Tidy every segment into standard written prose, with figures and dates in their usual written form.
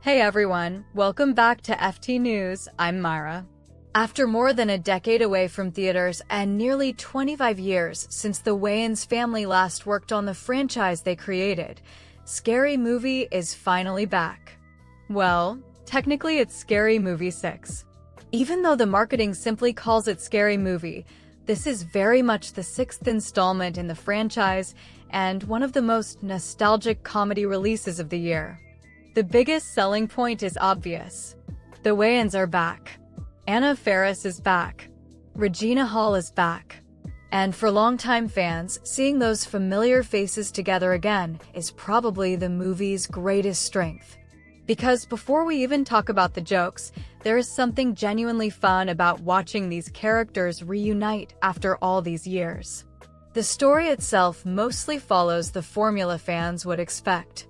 Hey everyone, welcome back to FT News. I'm Myra. After more than a decade away from theaters and nearly 25 years since the Wayans family last worked on the franchise they created, Scary Movie is finally back. Well, technically it's Scary Movie 6. Even though the marketing simply calls it Scary Movie, this is very much the sixth installment in the franchise and one of the most nostalgic comedy releases of the year. The biggest selling point is obvious. The Wayans are back. Faris is back. Regina Hall is back. And for longtime fans, seeing those familiar faces together again is probably the movie's greatest strength. Because before we even talk about the jokes, there is something genuinely fun about watching these characters reunite after all these years. The story itself mostly follows the formula fans would expect.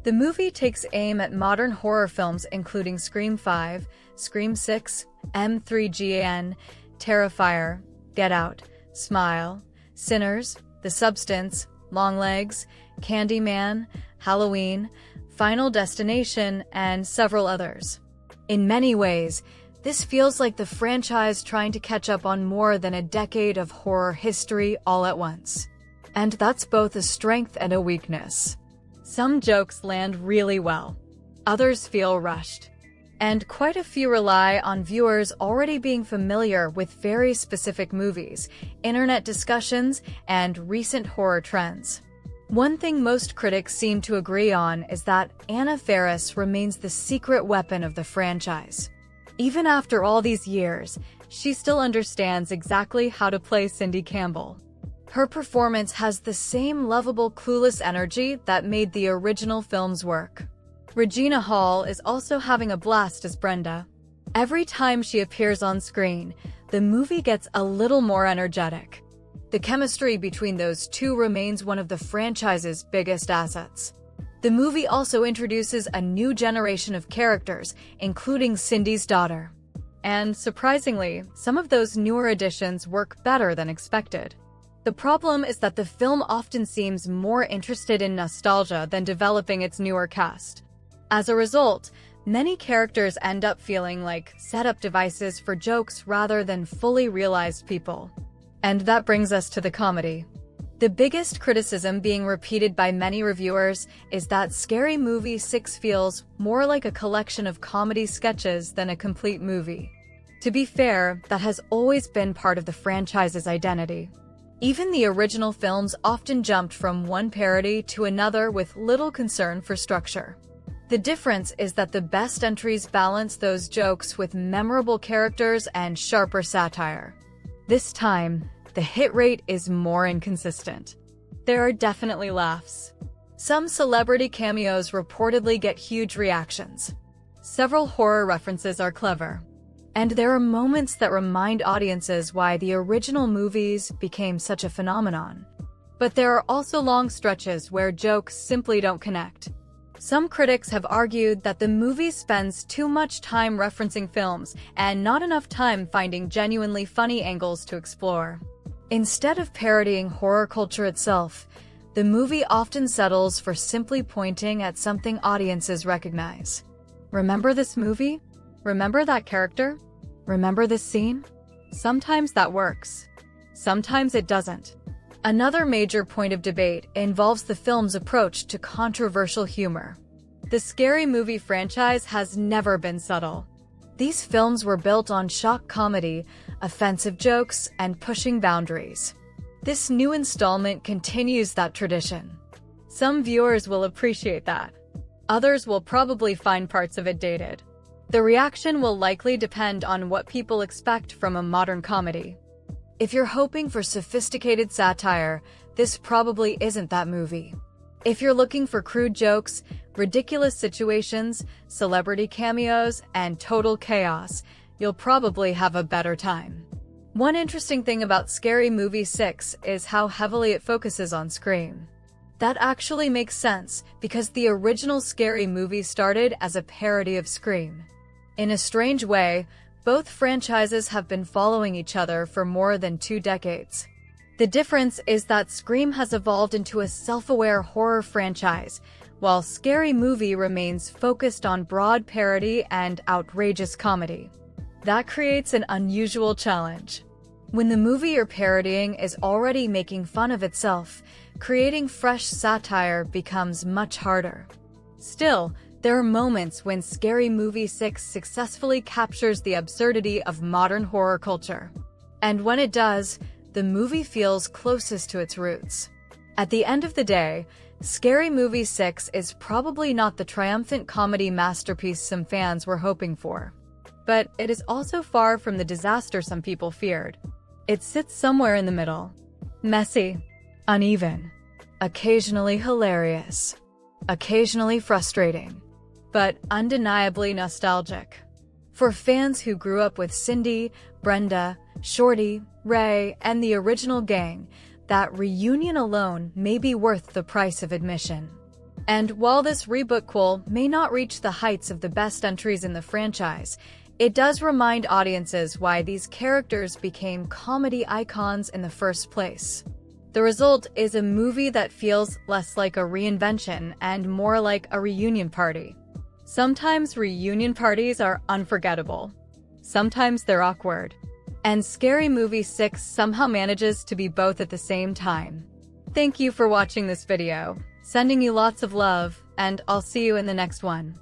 The movie takes aim at modern horror films including Scream 5, Scream 6, M3GAN, Terrifier, Get Out, Smile, Sinners, The Substance, Longlegs, Candyman, Halloween, Final Destination, and several others. In many ways, this feels like the franchise trying to catch up on more than a decade of horror history all at once. And that's both a strength and a weakness. Some jokes land really well. Others feel rushed. And quite a few rely on viewers already being familiar with very specific movies, internet discussions, and recent horror trends. One thing most critics seem to agree on is that Faris remains the secret weapon of the franchise. Even after all these years, she still understands exactly how to play Cindy Campbell. Her performance has the same lovable, clueless energy that made the original films work. Regina Hall is also having a blast as Brenda. Every time she appears on screen, the movie gets a little more energetic. The chemistry between those two remains one of the franchise's biggest assets. The movie also introduces a new generation of characters, including Cindy's daughter. And surprisingly, some of those newer additions work better than expected. The problem is that the film often seems more interested in nostalgia than developing its newer cast. As a result, many characters end up feeling like setup devices for jokes rather than fully realized people. And that brings us to the comedy. The biggest criticism being repeated by many reviewers is that Scary Movie 6 feels more like a collection of comedy sketches than a complete movie. To be fair, that has always been part of the franchise's identity. Even the original films often jumped from one parody to another with little concern for structure. The difference is that the best entries balance those jokes with memorable characters and sharper satire. This time, the hit rate is more inconsistent. There are definitely laughs. Some celebrity cameos reportedly get huge reactions. Several horror references are clever. And there are moments that remind audiences why the original movies became such a phenomenon. But there are also long stretches where jokes simply don't connect. Some critics have argued that the movie spends too much time referencing films and not enough time finding genuinely funny angles to explore. Instead of parodying horror culture itself, the movie often settles for simply pointing at something audiences recognize. Remember this movie? Remember that character? Remember this scene? Sometimes that works. Sometimes it doesn't. Another major point of debate involves the film's approach to controversial humor. The Scary Movie franchise has never been subtle. These films were built on shock comedy, offensive jokes, and pushing boundaries. This new installment continues that tradition. Some viewers will appreciate that. Others will probably find parts of it dated. The reaction will likely depend on what people expect from a modern comedy. If you're hoping for sophisticated satire, this probably isn't that movie. If you're looking for crude jokes, ridiculous situations, celebrity cameos, and total chaos, you'll probably have a better time. One interesting thing about Scary Movie 6 is how heavily it focuses on Scream. That actually makes sense because the original Scary Movie started as a parody of Scream. In a strange way, both franchises have been following each other for more than 2 decades. The difference is that Scream has evolved into a self-aware horror franchise, while Scary Movie remains focused on broad parody and outrageous comedy. That creates an unusual challenge. When the movie you're parodying is already making fun of itself, creating fresh satire becomes much harder. Still, there are moments when Scary Movie 6 successfully captures the absurdity of modern horror culture. And when it does, the movie feels closest to its roots. At the end of the day, Scary Movie 6 is probably not the triumphant comedy masterpiece some fans were hoping for. But it is also far from the disaster some people feared. It sits somewhere in the middle. Messy, uneven, occasionally hilarious, occasionally frustrating, but undeniably nostalgic. For fans who grew up with Cindy, Brenda, Shorty, Ray, and the original gang, that reunion alone may be worth the price of admission. And while this rebootquel may not reach the heights of the best entries in the franchise, it does remind audiences why these characters became comedy icons in the first place. The result is a movie that feels less like a reinvention and more like a reunion party. Sometimes reunion parties are unforgettable. Sometimes they're awkward. And Scary Movie 6 somehow manages to be both at the same time. Thank you for watching this video. Sending you lots of love, and I'll see you in the next one.